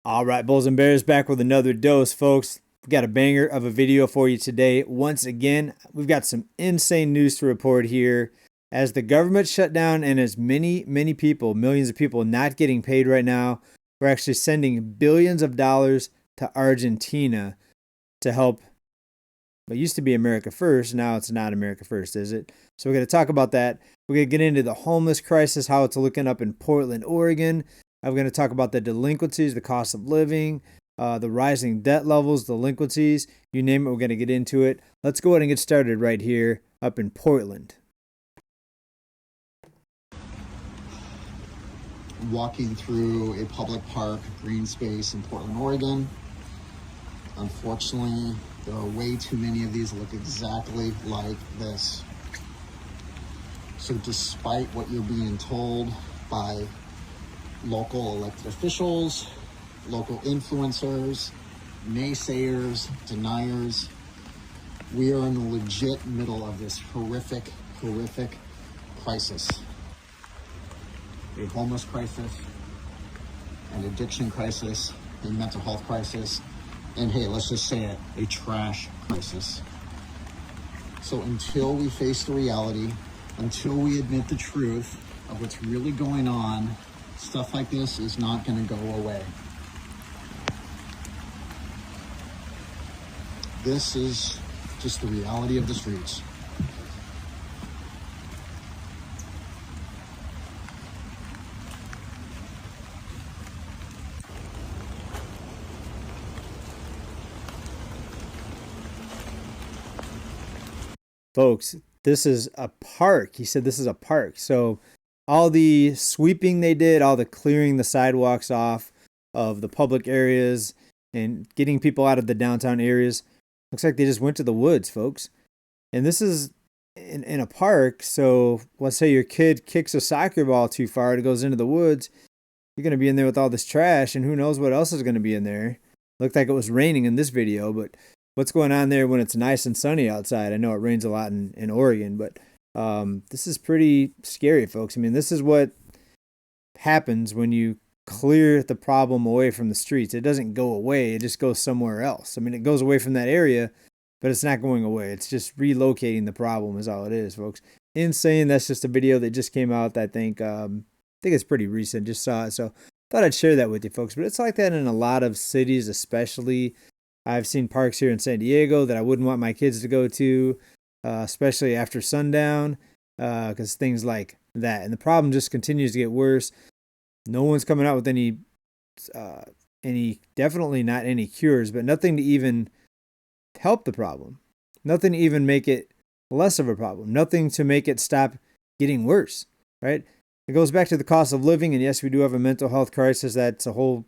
All right, Bulls and Bears back with another dose, folks. We got a banger of a video for you today. Once again, we've got some insane news to report here. As the government shut down and as many people, millions of people not getting paid right now, we're actually sending billions of dollars to Argentina to help. It used to be America First. Now it's not America First, is it? So we're going to talk about that. We're going to get into the homeless crisis, how it's looking up in Portland, Oregon. I'm going to talk about the delinquencies, the cost of living, the rising debt levels, delinquencies, you name it, we're going to get into it. Let's go ahead and get started right here up in Portland. Walking through a public park, green space in Portland, Oregon. Unfortunately, there are way too many of these that look exactly like this. So despite what you're being told by local elected officials, local influencers, naysayers, deniers, we are in the legit middle of this horrific crisis. A homeless crisis, an addiction crisis, a mental health crisis, and hey, let's just say it, a trash crisis. So until we face the reality, until we admit the truth of what's really going on, stuff like this is not going to go away. This is just the reality of the streets. Folks, this is a park. He said this is a park. So all the sweeping they did, all the clearing the sidewalks off of the public areas and getting people out of the downtown areas, looks like they just went to the woods, folks. And this is in a park. So let's say your kid kicks a soccer ball too far, it goes into the woods. You're going to be in there with all this trash, and who knows what else is going to be in there. Looked like it was raining in this video, but what's going on there when it's nice and sunny outside? I know it rains a lot in Oregon, but this is pretty scary, folks. I mean, this is what happens when you clear the problem away from the streets. It doesn't go away. It just goes somewhere else. I mean, it goes away from that area, but it's not going away. It's just relocating the problem is all it is, folks. Insane. That's just a video that just came out. I think it's pretty recent. Just saw it. So thought I'd share that with you, folks. But it's like that in a lot of cities, especially. I've seen parks here in San Diego that I wouldn't want my kids to go to, especially after sundown, because things like that. And the problem just continues to get worse. No one's coming out with any, definitely not any cures, but nothing to even help the problem. Nothing to even make it less of a problem. Nothing to make it stop getting worse, right? It goes back to the cost of living. And yes, we do have a mental health crisis. That's a whole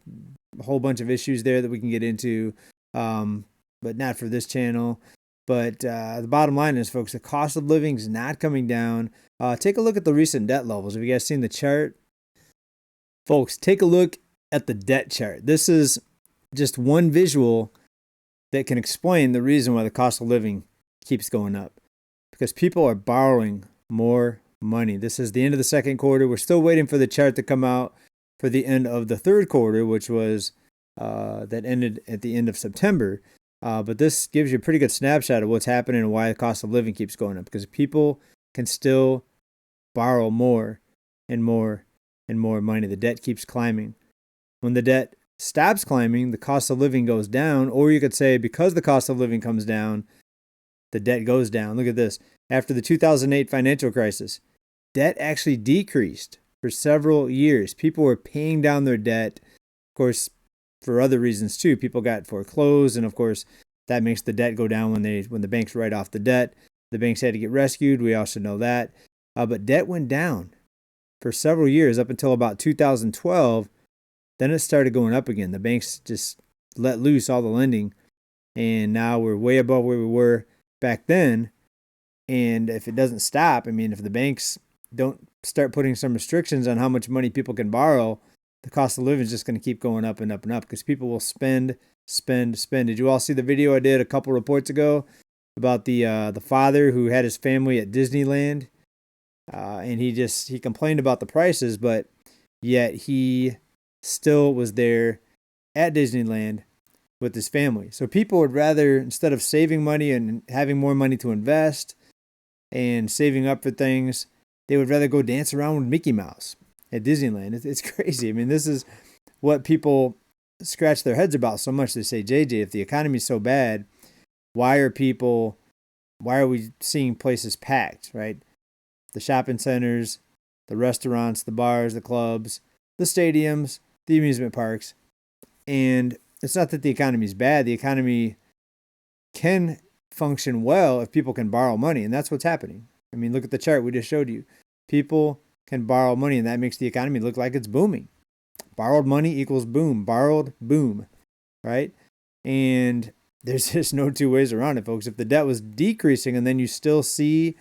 bunch of issues there that we can get into. But not for this channel. But the bottom line is, folks, the cost of living is not coming down. Take a look at the recent debt levels. Have you guys seen the chart? Folks, take a look at the debt chart. This is just one visual that can explain the reason why the cost of living keeps going up. Because people are borrowing more money. This is the end of the second quarter. We're still waiting for the chart to come out for the end of the third quarter, which was that ended at the end of September. But this gives you a pretty good snapshot of what's happening and why the cost of living keeps going up, because people can still borrow more and more and more money. The debt keeps climbing. When the debt stops climbing, the cost of living goes down, or you could say because the cost of living comes down, the debt goes down. Look at this. After the 2008 financial crisis, debt actually decreased for several years. People were paying down their debt. Of course, for other reasons too. People got foreclosed, and of course, that makes the debt go down when the banks write off the debt. The banks had to get rescued. We also know that. But debt went down for several years up until about 2012. Then it started going up again. The banks just let loose all the lending, and now we're way above where we were back then. And if it doesn't stop, I mean, if the banks don't start putting some restrictions on how much money people can borrow, the cost of living is just going to keep going up and up and up, because people will spend. Did you all see the video I did a couple reports ago about the father who had his family at Disneyland? And he complained about the prices, but yet he still was there at Disneyland with his family. So people would rather, instead of saving money and having more money to invest and saving up for things, they would rather go dance around with Mickey Mouse at Disneyland. It's crazy. I mean, this is what people scratch their heads about so much. They say, JJ, if the economy is so bad, why are we seeing places packed, right? The shopping centers, the restaurants, the bars, the clubs, the stadiums, the amusement parks. And it's not that the economy is bad. The economy can function well if people can borrow money, and that's what's happening. I mean, look at the chart we just showed you. People can borrow money, and that makes the economy look like it's booming. Borrowed money equals boom. Borrowed, boom, right? And there's just no two ways around it, folks. If the debt was decreasing and then you still see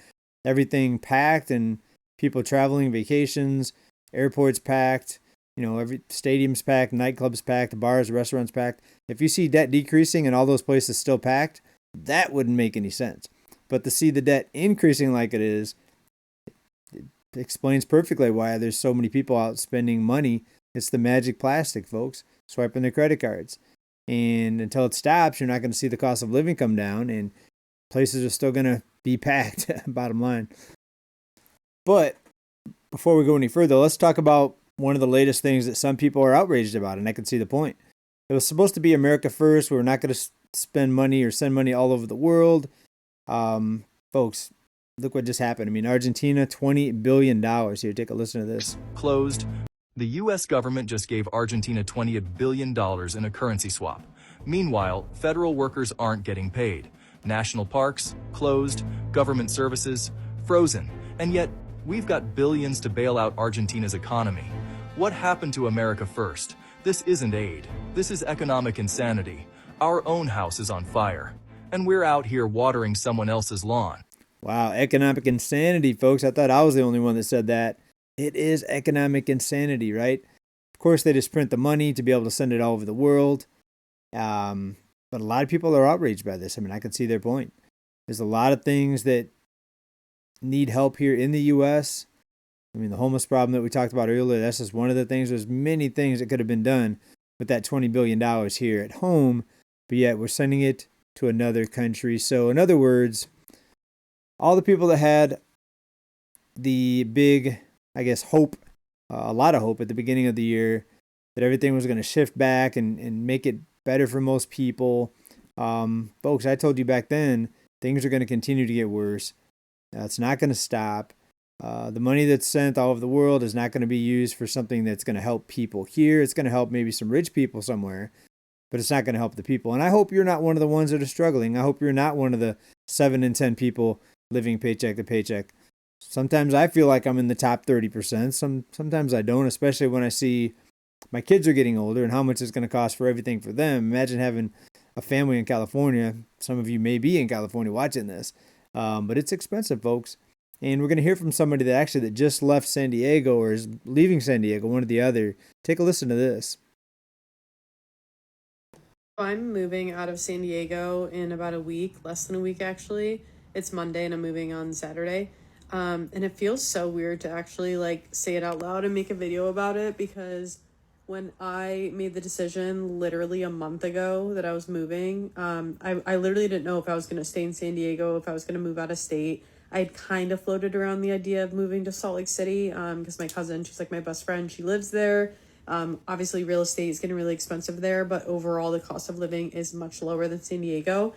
everything packed and people traveling, vacations, airports packed, every stadium's packed, nightclubs packed, bars, restaurants packed. If you see debt decreasing and all those places still packed, that wouldn't make any sense. But to see the debt increasing like it is, it explains perfectly why there's so many people out spending money. It's the magic plastic, folks, swiping their credit cards. And until it stops, you're not going to see the cost of living come down, and places are still going to be packed, bottom line. But before we go any further, let's talk about one of the latest things that some people are outraged about, and I can see the point. It was supposed to be America first. We were not going to spend money or send money all over the world. Folks, look what just happened. I mean, Argentina, $20 billion. Here, take a listen to this. Closed. The U.S. government just gave Argentina $20 billion in a currency swap. Meanwhile, federal workers aren't getting paid. National parks, closed. Government services, frozen. And yet, we've got billions to bail out Argentina's economy. What happened to America first? This isn't aid. This is economic insanity. Our own house is on fire. And we're out here watering someone else's lawn. Wow, economic insanity, folks. I thought I was the only one that said that. It is economic insanity, right? Of course, they just print the money to be able to send it all over the world. But a lot of people are outraged by this. I mean, I can see their point. There's a lot of things that need help here in the U.S. I mean, the homeless problem that we talked about earlier, that's just one of the things. There's many things that could have been done with that $20 billion here at home, but yet we're sending it to another country. So in other words, all the people that had the big, I guess, hope, a lot of hope at the beginning of the year that everything was going to shift back and make it better for most people. Folks, I told you back then, things are going to continue to get worse. It's not going to stop. The money that's sent all over the world is not going to be used for something that's going to help people here. It's going to help maybe some rich people somewhere, but it's not going to help the people. And I hope you're not one of the ones that are struggling. I hope you're not one of the 7 in 10 people living paycheck to paycheck. Sometimes I feel like I'm in the top 30%. Sometimes I don't, especially when I see my kids are getting older and how much it's going to cost for everything for them. Imagine having a family in California. Some of you may be in California watching this, but it's expensive, folks. And we're going to hear from somebody that just left San Diego or is leaving San Diego, one or the other. Take a listen to this. I'm moving out of San Diego in about a week, less than a week actually. It's Monday and I'm moving on Saturday. And it feels so weird to actually say it out loud and make a video about it, because when I made the decision literally a month ago that I was moving, I literally didn't know if I was going to stay in San Diego, if I was going to move out of state. I had kind of floated around the idea of moving to Salt Lake City, because my cousin, she's like my best friend, she lives there. Obviously real estate is getting really expensive there, but overall the cost of living is much lower than San Diego.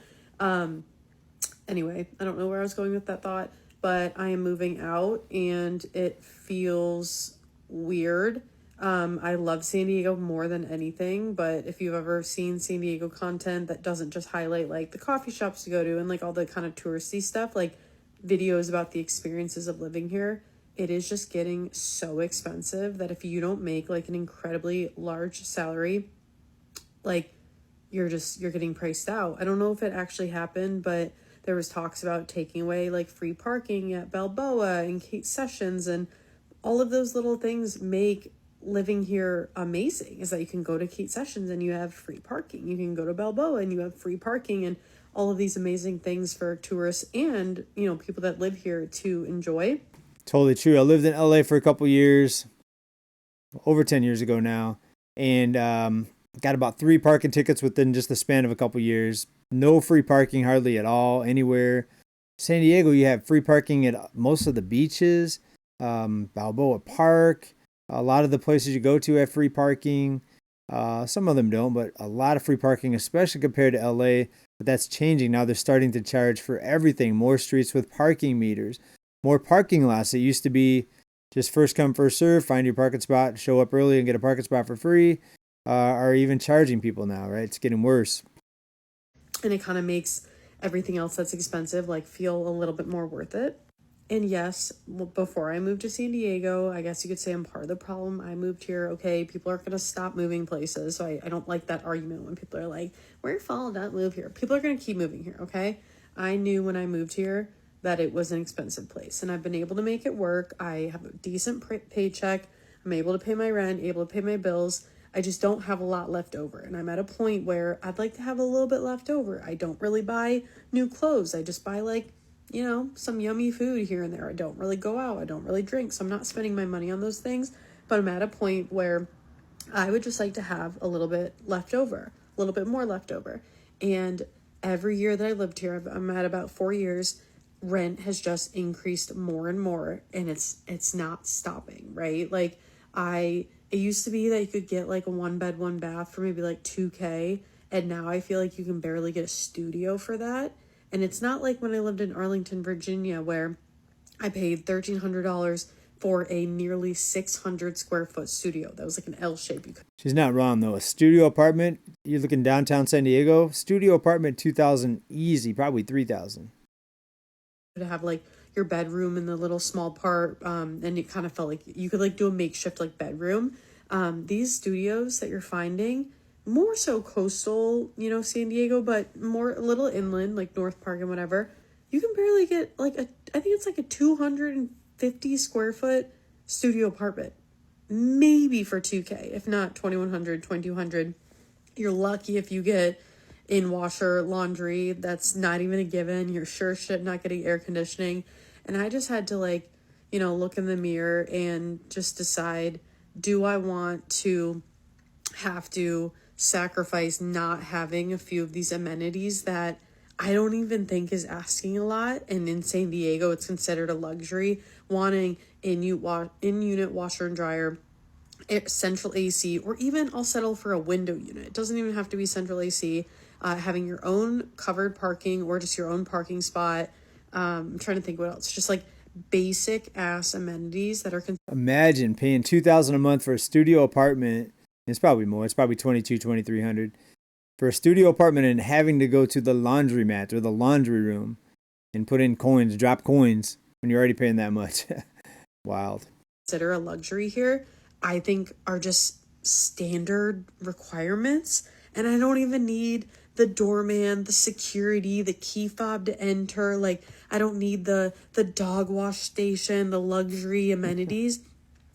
Anyway, I don't know where I was going with that thought, but I am moving out and it feels weird. I love San Diego more than anything, but if you've ever seen San Diego content that doesn't just highlight the coffee shops to go to and all the kind of touristy stuff, videos about the experiences of living here, it is just getting so expensive that if you don't make an incredibly large salary, you're getting priced out. I don't know if it actually happened, but there was talks about taking away free parking at Balboa and Kate Sessions, and all of those little things make living here amazing. Is that you can go to Kate Sessions and you have free parking. You can go to Balboa and you have free parking, and all of these amazing things for tourists and, people that live here to enjoy. Totally true. I lived in LA for a couple years, over 10 years ago now. And Got about 3 parking tickets within just the span of a couple years. No free parking hardly at all anywhere. San Diego, you have free parking at most of the beaches, Balboa Park. A lot of the places you go to have free parking. Some of them don't, but a lot of free parking, especially compared to LA. But that's changing now. They're starting to charge for everything. More streets with parking meters, more parking lots. It used to be just first come, first serve, find your parking spot, show up early and get a parking spot for free, or even charging people now, right? It's getting worse. And it kind of makes everything else that's expensive like feel a little bit more worth it. And yes, before I moved to San Diego, I guess you could say I'm part of the problem. I moved here. Okay, people aren't going to stop moving places. So I don't like that argument when people are like, we're your fault, don't move here. People are going to keep moving here, okay? I knew when I moved here that it was an expensive place. And I've been able to make it work. I have a decent paycheck. I'm able to pay my rent, able to pay my bills. I just don't have a lot left over. And I'm at a point where I'd like to have a little bit left over. I don't really buy new clothes. I just buy some yummy food here and there. I don't really go out. I don't really drink. So I'm not spending my money on those things. But I'm at a point where I would just like to have a little bit left over, a little bit more left over. And every year that I lived here, I'm at about 4 years, rent has just increased more and more. And it's not stopping, right? Like it used to be that you could get like a 1-bed, 1-bath for maybe like $2K. And now I feel like you can barely get a studio for that. And it's not like when I lived in Arlington, Virginia, where I paid $1,300 for a nearly 600 square foot studio. That was like an L shape. She's not wrong though. A studio apartment, you're looking downtown San Diego, studio apartment, 2,000 easy, probably 3,000. To have like your bedroom in the little small part, and it kind of felt like you could like do a makeshift like bedroom. These studios that you're finding, more so coastal, San Diego, but more a little inland, like North Park and whatever, you can barely get like I think it's like a 250 square foot studio apartment, maybe for $2K, if not $2,100, $2,200. You're lucky if you get in washer, laundry. That's not even a given. You're sure shit not getting air conditioning. And I just had to look in the mirror and just decide, do I want to have to sacrifice not having a few of these amenities that I don't even think is asking a lot? And in San Diego, it's considered a luxury, wanting in-unit washer and dryer, central AC, or even I'll settle for a window unit. It doesn't even have to be central AC. Having your own covered parking or just your own parking spot. I'm trying to think what else. Just like basic ass amenities that are. Imagine paying $2,000 a month for a studio apartment. It's probably more. It's probably $2,300 for a studio apartment, and having to go to the laundromat or the laundry room and put in coins, drop coins when you're already paying that much. Wild. Consider a luxury here, I think, are just standard requirements, and I don't even need the doorman, the security, the key fob to enter. Like, I don't need the dog wash station, the luxury amenities.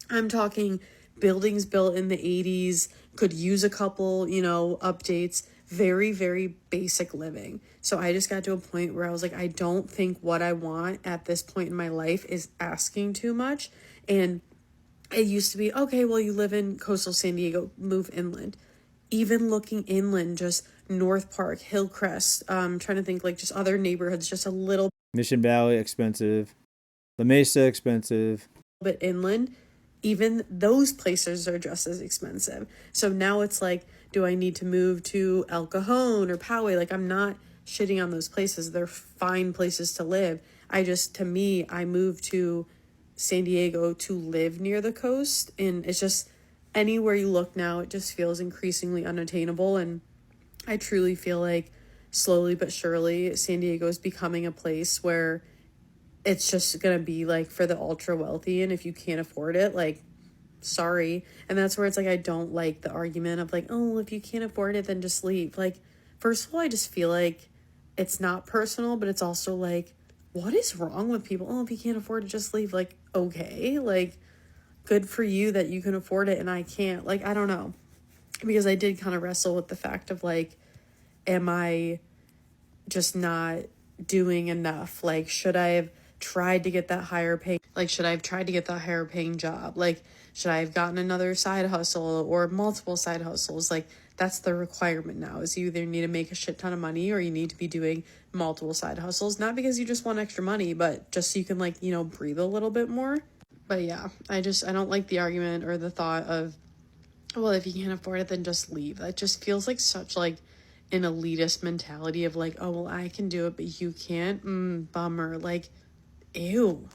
I'm talking buildings built in the 80s, could use a couple, updates, very, very basic living. So I just got to a point where I was like, I don't think what I want at this point in my life is asking too much. And it used to be, okay, well, you live in coastal San Diego, move inland. Even looking inland, just North Park, Hillcrest, trying to think like just other neighborhoods, just a little Mission Valley, expensive. La Mesa, expensive. bit inland. Even those places are just as expensive. So now it's like, do I need to move to El Cajon or Poway? Like, I'm not shitting on those places. They're fine places to live. I moved to San Diego to live near the coast. And it's just, anywhere you look now, it just feels increasingly unattainable. And I truly feel like slowly but surely, San Diego is becoming a place where it's just going to be like for the ultra wealthy. And if you can't afford it, like, sorry. And that's where it's like, I don't like the argument of like, oh, if you can't afford it, then just leave. Like, first of all, I just feel like it's not personal, but it's also like, what is wrong with people? Oh, if you can't afford it, just leave. Like, okay, like, good for you that you can afford it and I can't. Like, I don't know. Because I did kind of wrestle with the fact of like, am I just not doing enough? Like, should I have tried to get that higher pay? Like, should I have tried to get that higher paying job? Like, should I have gotten another side hustle or multiple side hustles? Like, that's the requirement now, is you either need to make a shit ton of money or you need to be doing multiple side hustles, not because you just want extra money, but just so you can, like, you know, breathe a little bit more. But yeah, I don't like the argument or the thought of, well, if you can't afford it, then just leave. That just feels like such like an elitist mentality of like, oh, well, I can do it, but you can't. Bummer. Like, ew.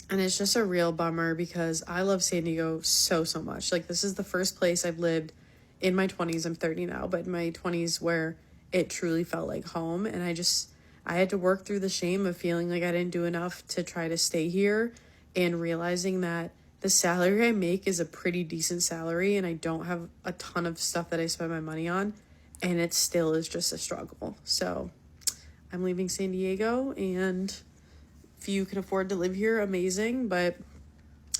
And it's just a real bummer because I love San Diego so, so much. Like, this is the first place I've lived in my 20s. I'm 30 now, but in my 20s where it truly felt like home. And I had to work through the shame of feeling like I didn't do enough to try to stay here, and realizing that the salary I make is a pretty decent salary and I don't have a ton of stuff that I spend my money on, and it still is just a struggle. So I'm leaving San Diego, and if you can afford to live here, amazing, but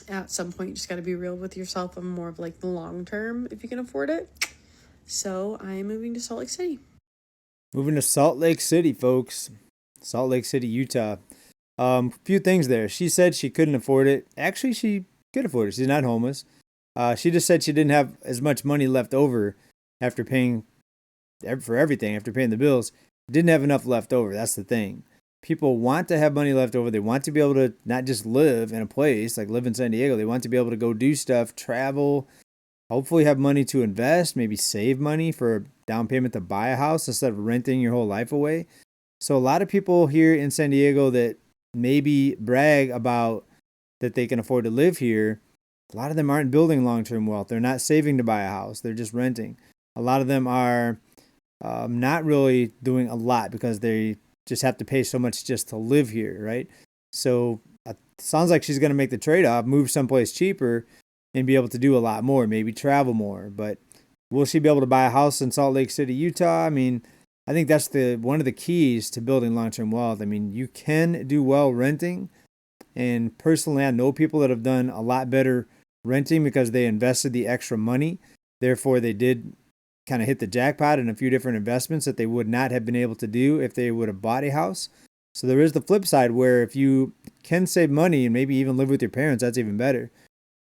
at some point you just got to be real with yourself and more of like the long term if you can afford it. So I'm moving to Salt Lake City. Moving to Salt Lake City, folks. Salt Lake City, Utah. Few things there. She said she couldn't afford it. Actually, she could afford it. She's not homeless. She just said she didn't have as much money left over after paying for everything, after paying the bills. Didn't have enough left over. That's the thing. People want to have money left over. They want to be able to not just live in a place, like live in San Diego. They want to be able to go do stuff, travel, hopefully have money to invest, maybe save money for a down payment to buy a house instead of renting your whole life away. So a lot of people here in San Diego that maybe brag about that they can afford to live here, a lot of them aren't building long-term wealth. They're not saving to buy a house. They're just renting. A lot of them are not really doing a lot because they just have to pay so much just to live here, right? So it sounds like she's going to make the trade-off, move someplace cheaper and be able to do a lot more, maybe travel more. But will she be able to buy a house in Salt Lake City, Utah? I mean, I think that's one of the keys to building long-term wealth. I mean, you can do well renting. And personally, I know people that have done a lot better renting because they invested the extra money. Therefore, they did kind of hit the jackpot in a few different investments that they would not have been able to do if they would have bought a house. So there is the flip side where if you can save money and maybe even live with your parents, that's even better.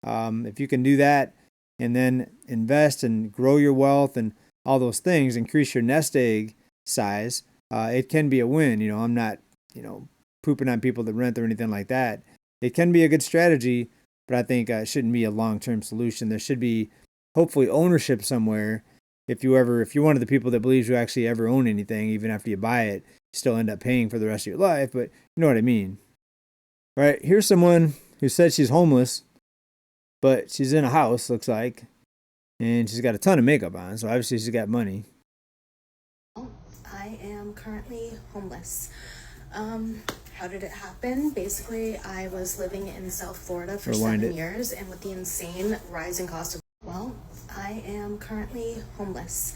If you can do that and then invest and grow your wealth and all those things, increase your nest egg size, it can be a win. You know, I'm not, pooping on people that rent or anything like that. It can be a good strategy, but I think it shouldn't be a long-term solution. There should be hopefully ownership somewhere. If you're one of the people that believes you actually ever own anything, even after you buy it, you still end up paying for the rest of your life, but you know what I mean. All right, here's someone who said she's homeless, but she's in a house, looks like, and she's got a ton of makeup on, so obviously she's got money. I am currently homeless. How did it happen? Basically, I was living in South Florida for 7 years, and with the insane rising cost of, I am currently homeless.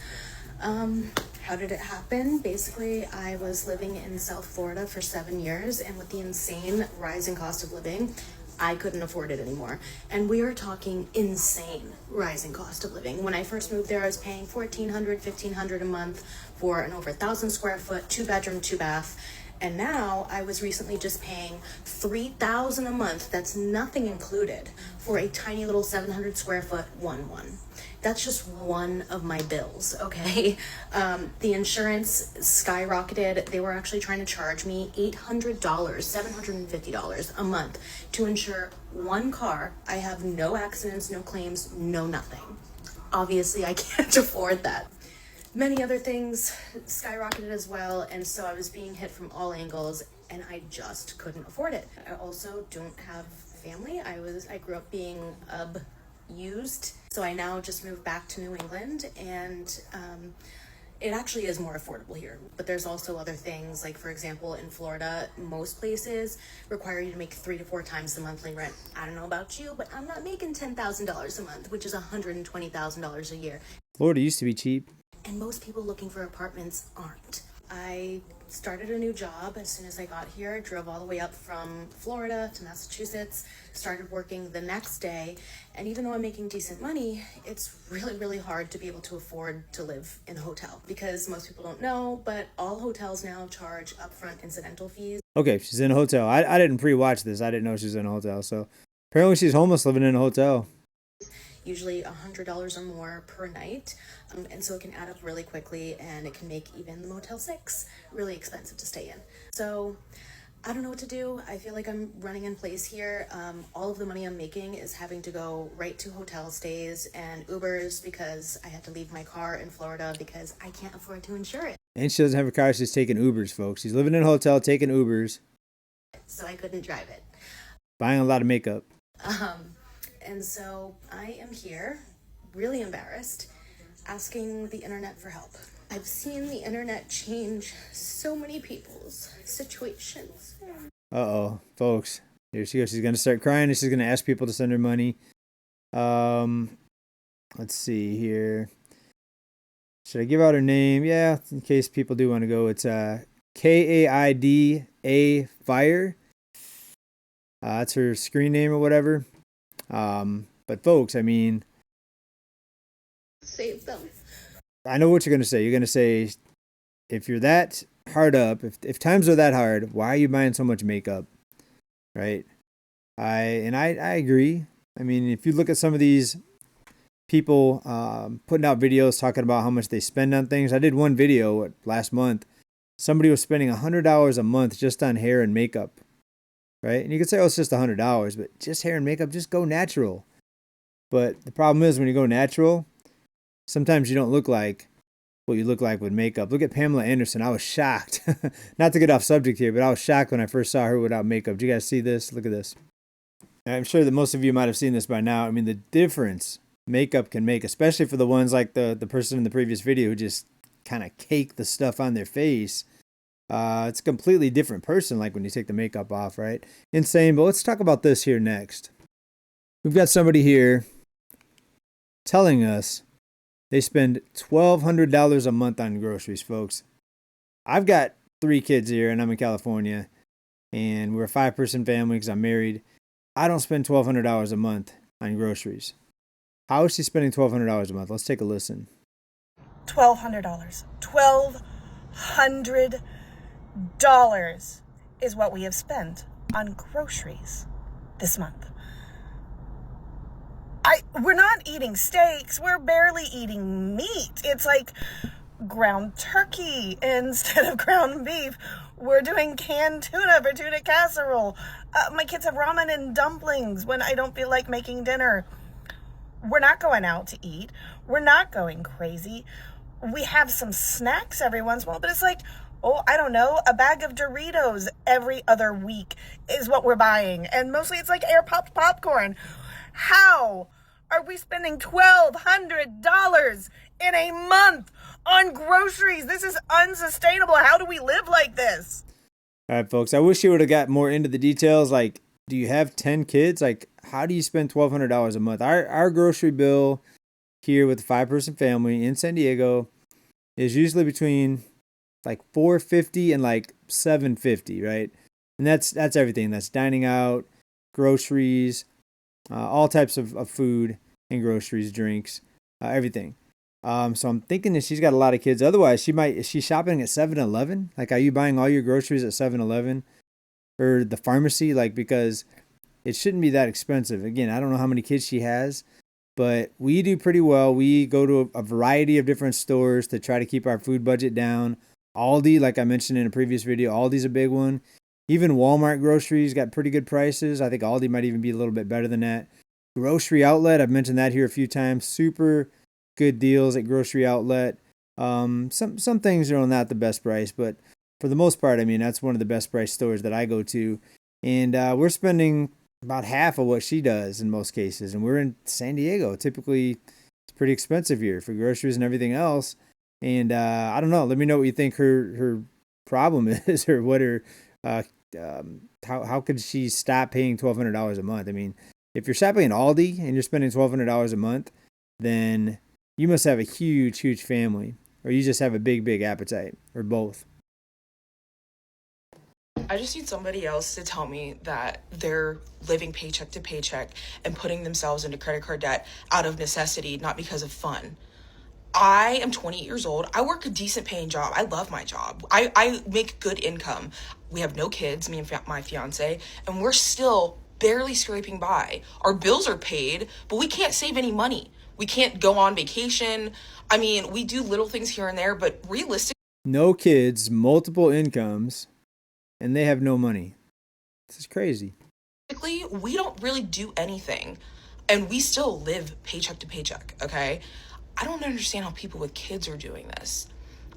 How did it happen? Basically, I was living in South Florida for 7 years, and with the insane rising cost of living, I couldn't afford it anymore. And we are talking insane rising cost of living. When I first moved there, I was paying $1,400, $1,500 a month for an over 1,000 square foot, 2-bedroom, 2-bath. And now I was recently just paying $3,000 a month. That's nothing included for a tiny little 700 square foot 1-1. That's just one of my bills, okay? The insurance skyrocketed. They were actually trying to charge me $800, $750 a month to insure one car. I have no accidents, no claims, no nothing. Obviously, I can't afford that. Many other things skyrocketed as well, and so I was being hit from all angles, and I just couldn't afford it. I also don't have family. I grew up being abused, so I now just moved back to New England, and it actually is more affordable here. But there's also other things, like for example, in Florida, most places require you to make 3 to 4 times the monthly rent. I don't know about you, but I'm not making $10,000 a month, which is $120,000 a year. Florida used to be cheap. And most people looking for apartments aren't. I started a new job as soon as I got here, drove all the way up from Florida to Massachusetts, started working the next day. And even though I'm making decent money, it's really, really hard to be able to afford to live in a hotel because most people don't know, but all hotels now charge upfront incidental fees. Okay, she's in a hotel. I didn't pre-watch this. I didn't know she was in a hotel. So apparently she's homeless living in a hotel. usually $100 or more per night. And so it can add up really quickly, and it can make even the Motel 6 really expensive to stay in. So I don't know what to do. I feel like I'm running in place here. All of the money I'm making is having to go right to hotel stays and Ubers, because I had to leave my car in Florida because I can't afford to insure it. And she doesn't have a car, she's taking Ubers, folks. She's living in a hotel, taking Ubers. So I couldn't drive it. Buying a lot of makeup. And so I am here, really embarrassed, asking the internet for help. I've seen the internet change so many people's situations. Uh-oh, folks. Here she goes. She's going to start crying and she's going to ask people to send her money. Let's see here. Should I give out her name? Yeah, in case people do want to go. It's Kaida Fire. That's her screen name or whatever. But folks, I mean, Save them. I know what you're going to say. You're going to say, if you're that hard up, if times are that hard, why are you buying so much makeup? Right? I agree. I mean, if you look at some of these people putting out videos talking about how much they spend on things. I did one video last month. Somebody was spending $100 a month just on hair and makeup. Right? And you could say, oh, it's just $100, but just hair and makeup, just go natural. But the problem is when you go natural, sometimes you don't look like what you look like with makeup. Look at Pamela Anderson. I was shocked. Not to get off subject here, but I was shocked when I first saw her without makeup. Do you guys see this? Look at this. I'm sure that most of you might have seen this by now. I mean, the difference makeup can make, especially for the ones like the person in the previous video who just kind of cake the stuff on their face. It's a completely different person, like when you take the makeup off, right? Insane. But let's talk about this here next. We've got somebody here telling us they spend $1,200 a month on groceries, folks. I've got 3 kids here, and I'm in California, and we're a 5-person family because I'm married. I don't spend $1,200 a month on groceries. How is she spending $1,200 a month? Let's take a listen. $1,200. $1,200 is what we have spent on groceries this month. We're not eating steaks. We're barely eating meat. It's like ground turkey instead of ground beef. We're doing canned tuna for tuna casserole. My kids have ramen and dumplings when I don't feel like making dinner. We're not going out to eat. We're not going crazy. We have some snacks every once in a while, but it's like, oh, I don't know, a bag of Doritos every other week is what we're buying. And mostly it's like air popped popcorn. How are we spending $1,200 in a month on groceries? This is unsustainable. How do we live like this? All right, folks, I wish you would have got more into the details. Like, do you have 10 kids? Like, how do you spend $1,200 a month? Our grocery bill here with a 5-person family in San Diego is usually between like $450 and like $750, right? And that's everything. That's dining out, groceries, all types of food and groceries, drinks, everything. So I'm thinking that she's got a lot of kids. Otherwise, is she shopping at 7-Eleven? Like, are you buying all your groceries at 7-Eleven or the pharmacy? Like, because it shouldn't be that expensive. Again, I don't know how many kids she has, but we do pretty well. We go to a variety of different stores to try to keep our food budget down. Aldi, like I mentioned in a previous video, Aldi's a big one. Even Walmart groceries got pretty good prices. I think Aldi might even be a little bit better than that. Grocery Outlet, I've mentioned that here a few times. Super good deals at Grocery Outlet. Some things are not the best price, but for the most part, I mean, that's one of the best price stores that I go to. And we're spending about half of what she does in most cases. And we're in San Diego. Typically, it's pretty expensive here for groceries and everything else. And I don't know. Let me know what you think her problem is, or what her how could she stop paying $1,200 a month? I mean, if you're shopping at Aldi and you're spending $1,200 a month, then you must have a huge family, or you just have a big appetite, or both. I just need somebody else to tell me that they're living paycheck to paycheck and putting themselves into credit card debt out of necessity, not because of fun. I am 28 years old. I work a decent paying job. I love my job. I make good income. We have no kids, me and my fiance, and we're still barely scraping by. Our bills are paid, but we can't save any money. We can't go on vacation. I mean, we do little things here and there, but realistically, no kids, multiple incomes, and they have no money. This is crazy. we don't really do anything, and we still live paycheck to paycheck, okay? I don't understand how people with kids are doing this.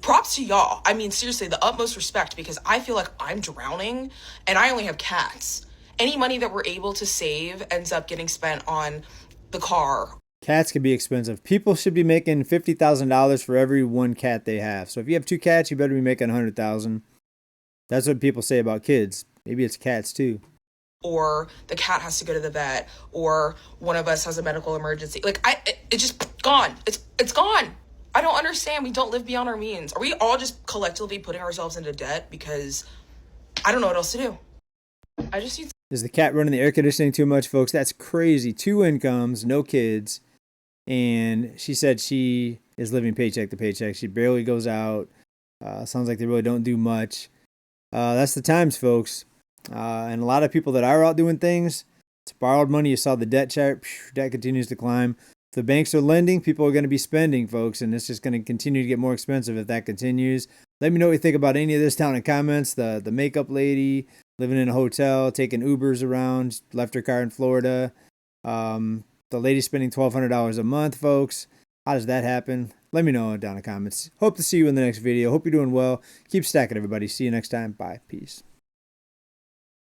Props to y'all. I mean, seriously, the utmost respect, because I feel like I'm drowning and I only have cats. Any money that we're able to save ends up getting spent on the car. Cats can be expensive. People should be making $50,000 for every one cat they have. So if you have 2 cats, you better be making $100,000. That's what people say about kids. Maybe it's cats too. Or the cat has to go to the vet, or one of us has a medical emergency. Like, it's just gone. It's gone. I don't understand. We don't live beyond our means. Are we all just collectively putting ourselves into debt because I don't know what else to do? I just need. Is the cat running the air conditioning too much, folks? That's crazy. 2 incomes, no kids. And she said she is living paycheck to paycheck. She barely goes out. Sounds like they really don't do much. That's the times, folks. And a lot of people that are out doing things, it's borrowed money. You saw the debt chart. Debt continues to climb. If the banks are lending, people are going to be spending, folks. And it's just going to continue to get more expensive if that continues. Let me know what you think about any of this down in comments. The makeup lady living in a hotel, taking Ubers around, left her car in Florida. The lady spending $1,200 a month, folks. How does that happen? Let me know down in the comments. Hope to see you in the next video. Hope you're doing well. Keep stacking, everybody. See you next time. Bye. Peace.